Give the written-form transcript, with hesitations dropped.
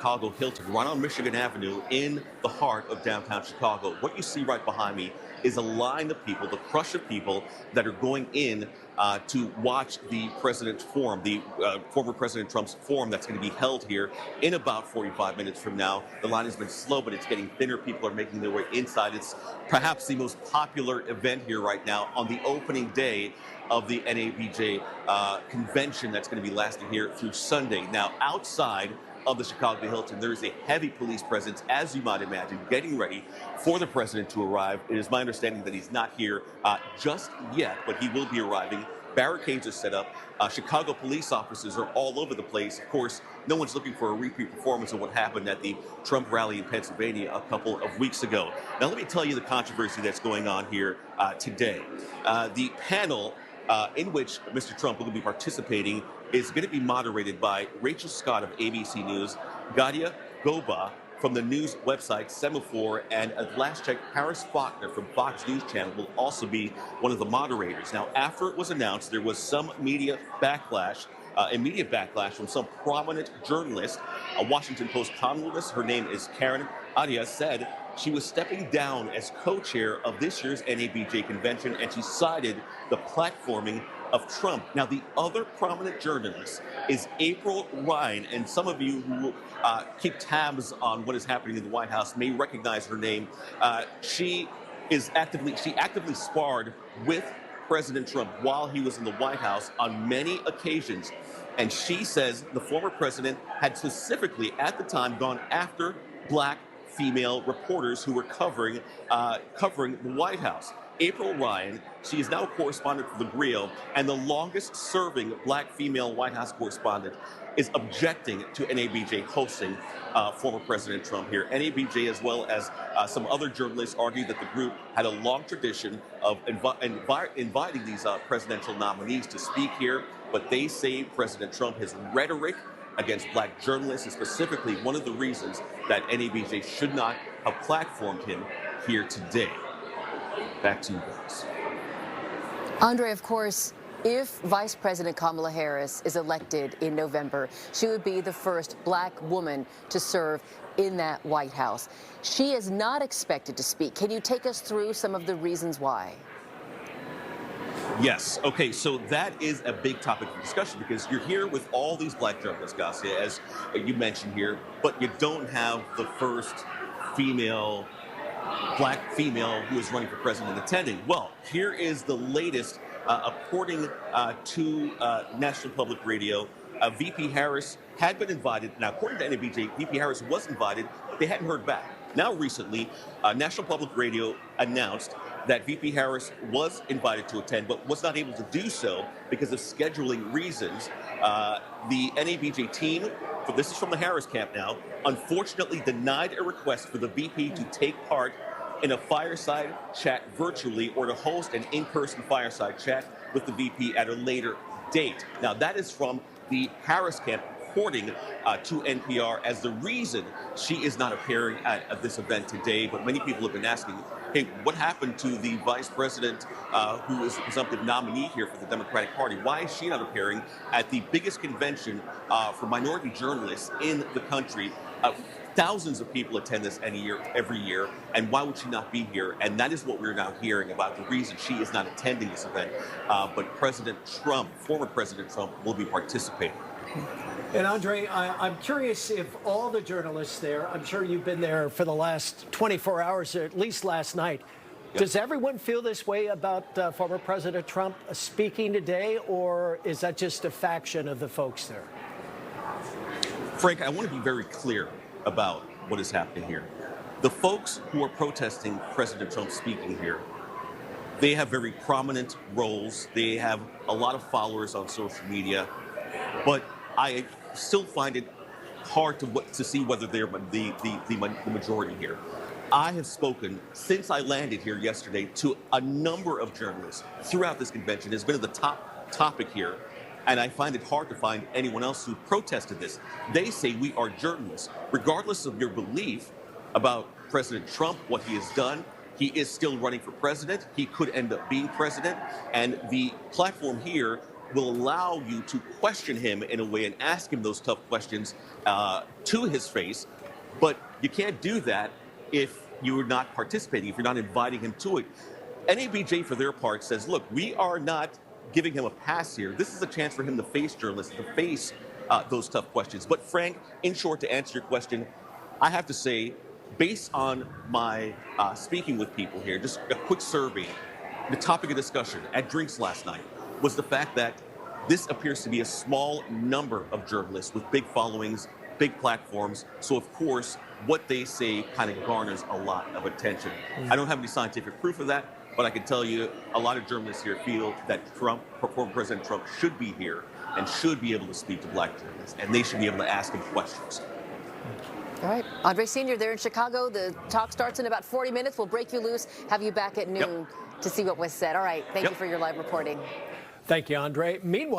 Chicago Hilton, right on Michigan Avenue in the heart of downtown Chicago. What you see right behind me is a line of people, the crush of people that are going in to watch the president's forum, the former President Trump's forum that's going to be held here in about 45 minutes from now. The line has been slow, but it's getting thinner. People are making their way inside. It's perhaps the most popular event here right now on the opening day of the NABJ convention that's going to be lasting here through Sunday. Now, outside of the Chicago Hilton, there is a heavy police presence, as you might imagine, getting ready for the president to arrive. It is my understanding that he's not here just yet, but he will be arriving. Barricades are set up. Chicago police officers are all over the place. Of course, no one's looking for a repeat performance of what happened at the Trump rally in Pennsylvania a couple of weeks ago. Now, let me tell you the controversy that's going on here today. The panel in which Mr. Trump will be participating is going to be moderated by Rachel Scott of ABC News, Gadia Goba from the news website Semaphore, and at last check, Harris Faulkner from Fox News Channel will also be one of the moderators. Now, after it was announced, there was some media backlash, immediate backlash from some prominent journalist. A Washington Post columnist, her name is Karen Arias, said she was stepping down as co-chair of this year's NABJ convention, and she cited the platforming of Trump. Now, the other prominent journalist is April Ryan, and some of you who keep tabs on what is happening in the White House may recognize her name. She actively sparred with President Trump while he was in the White House on many occasions. And she says the former president had specifically at the time gone after black female reporters who were covering the White House. April Ryan, she is now a correspondent for The Griot, and the longest serving black female White House correspondent, is objecting to NABJ hosting former President Trump here. NABJ, as well as some other journalists, argue that the group had a long tradition of inviting these presidential nominees to speak here, but they say President Trump, his rhetoric against black journalists is specifically one of the reasons that NABJ should not have platformed him here today. Back to you guys. Andre, of course, if Vice President Kamala Harris is elected in November, she would be the first black woman to serve in that White House. She is not expected to speak. Can you take us through some of the reasons why? Yes. Okay, so that is a big topic of discussion because you're here with all these black journalists, Garcia, as you mentioned here, but you don't have the first black female who is running for president attending. Well, here is the latest. According to National Public Radio, VP Harris had been invited. Now, according to NABJ, VP Harris was invited, but they hadn't heard back. Now, recently, National Public Radio announced that VP Harris was invited to attend, but was not able to do so because of scheduling reasons. The NABJ team, this is from the Harris camp now, unfortunately denied a request for the VP to take part in a fireside chat virtually or to host an in-person fireside chat with the VP at a later date. Now, that is from the Harris camp reporting to NPR as the reason she is not appearing at this event today. But many people have been asking, hey, what happened to the vice president who is the presumptive nominee here for the Democratic Party? Why is she not appearing at the biggest convention for minority journalists in the country? Thousands of people attend this every year, and why would she not be here? And that is what we're now hearing about the reason she is not attending this event. But President Trump, former President Trump, will be participating. And Andre, I'm curious if all the journalists there, I'm sure you've been there for the last 24 hours, or at least last night. Yep. Does everyone feel this way about former President Trump speaking today, or is that just a faction of the folks there? Frank, I want to be very clear about what is happening here. The folks who are protesting President Trump speaking here, they have very prominent roles. They have a lot of followers on social media, but I still find it hard to see whether they're the majority here. I have spoken since I landed here yesterday to a number of journalists throughout this convention. It's been the top topic here. And I find it hard to find anyone else who protested this. They say we are journalists. Regardless of your belief about President Trump, what he has done, he is still running for president. He could end up being president. And the platform here will allow you to question him in a way and ask him those tough questions to his face. But you can't do that if you're not participating, if you're not inviting him to it. NABJ, for their part, says, look, we are not giving him a pass here. This is a chance for him to face journalists, to face those tough questions. But Frank, in short, to answer your question, I have to say, based on my speaking with people here, just a quick survey, the topic of discussion at drinks last night was the fact that this appears to be a small number of journalists with big followings, big platforms. So, of course, what they say kind of garners a lot of attention. I don't have any scientific proof of that, but I can tell you a lot of journalists here feel that former President Trump should be here and should be able to speak to black journalists, and they should be able to ask him questions. All right. Andre Sr., there in Chicago. The talk starts in about 40 minutes. We'll break you loose, have you back at noon to see what was said. All right. Thank you for your live reporting. Thank you, Andre. Meanwhile,